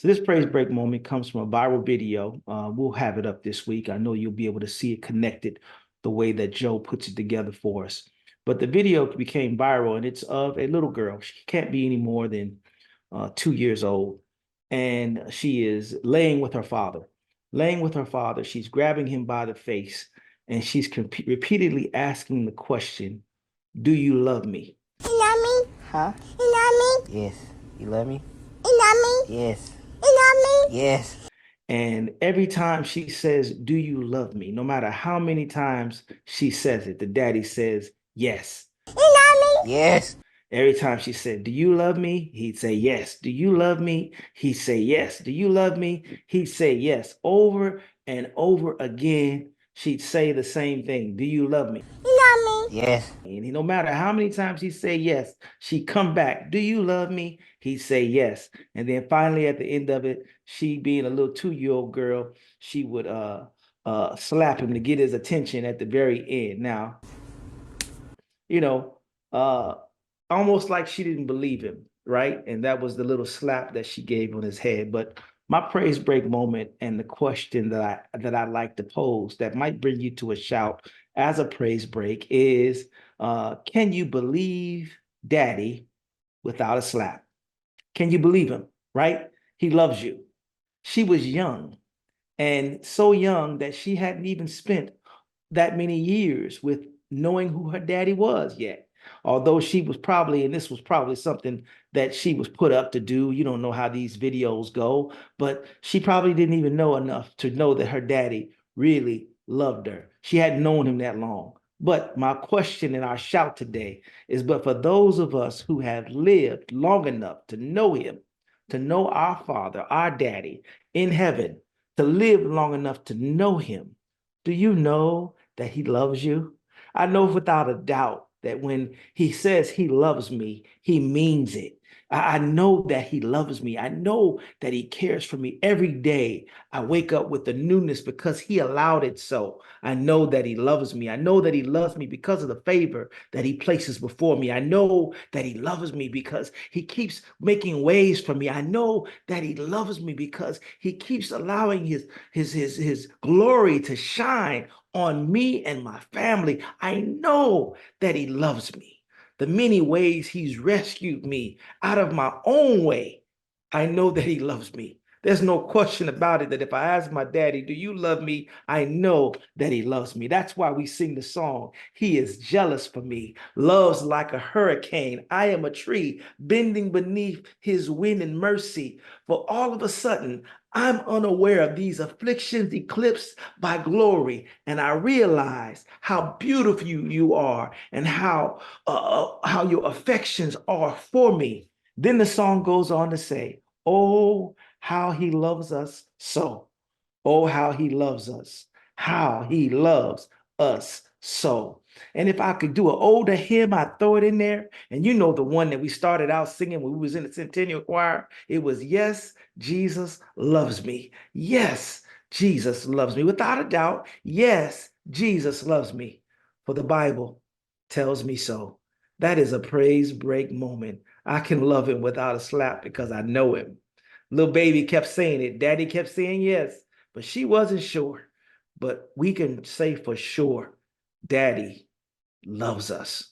So this praise break moment comes from a viral video. We'll have it up this week. I know you'll be able to see it connected the way that Joe puts it together for us. But the video became viral, and it's of a little girl. She can't be any more than 2 years old. And she is laying with her father. Laying with her father, she's grabbing him by the face, and she's repeatedly asking the question, do you love me? You love me? Huh? You love me? Yes. You love me? You love me? Yes. You love me? Yes. And every time she says, do you love me? No matter how many times she says it, the daddy says, yes. You love me? Yes. Every time she said, do you love me? He'd say, yes. Do you love me? He'd say, yes. Do you love me? He'd say, yes. Over and over again, she'd say the same thing. Do you love me? You love me? Yes. And no matter how many times he say yes, she'd come back. Do you love me? He'd say yes. And then finally at the end of it, she being a little 2-year-old girl, she would slap him to get his attention at the very end. Now, you know, uh almost like she didn't believe him, right? And that was the little slap that she gave on his head. But my praise break moment and the question that I like to pose that might bring you to a shout as a praise break is, can you believe daddy without a slap? Can you believe him, right? He loves you. She was young, and so young that she hadn't even spent that many years with knowing who her daddy was yet. Although she was probably, and this was probably something that she was put up to do. You don't know how these videos go, but she probably didn't even know enough to know that her daddy really loved her. She hadn't known him that long. But my question and our shout today is, but for those of us who have lived long enough to know him, to know our Father, our daddy in heaven, to live long enough to know him, do you know that he loves you? I know without a doubt that when he says he loves me, he means it. I know that he loves me. I know that he cares for me every day. I wake up with the newness because he allowed it so. I know that he loves me. I know that he loves me because of the favor that he places before me. I know that he loves me because he keeps making ways for me. I know that he loves me because he keeps allowing his glory to shine on me and my family. I know that he loves me. The many ways he's rescued me out of my own way. I know that he loves me. There's no question about it that if I ask my daddy, do you love me? I know that he loves me. That's why we sing the song. He is jealous for me, loves like a hurricane. I am a tree bending beneath his wind and mercy. For all of a sudden, I'm unaware of these afflictions eclipsed by glory, and I realize how beautiful you are and how your affections are for me. Then the song goes on to say, oh, how he loves us so. Oh, how he loves us. How he loves us so. And if I could do an older hymn, I'd throw it in there. And you know the one that we started out singing when we was in the Centennial Choir. It was, yes, Jesus loves me. Yes, Jesus loves me. Without a doubt, yes, Jesus loves me. For the Bible tells me so. That is a praise break moment. I can love him without a slap because I know him. Little baby kept saying it. Daddy kept saying yes, but she wasn't sure. But we can say for sure, Daddy loves us.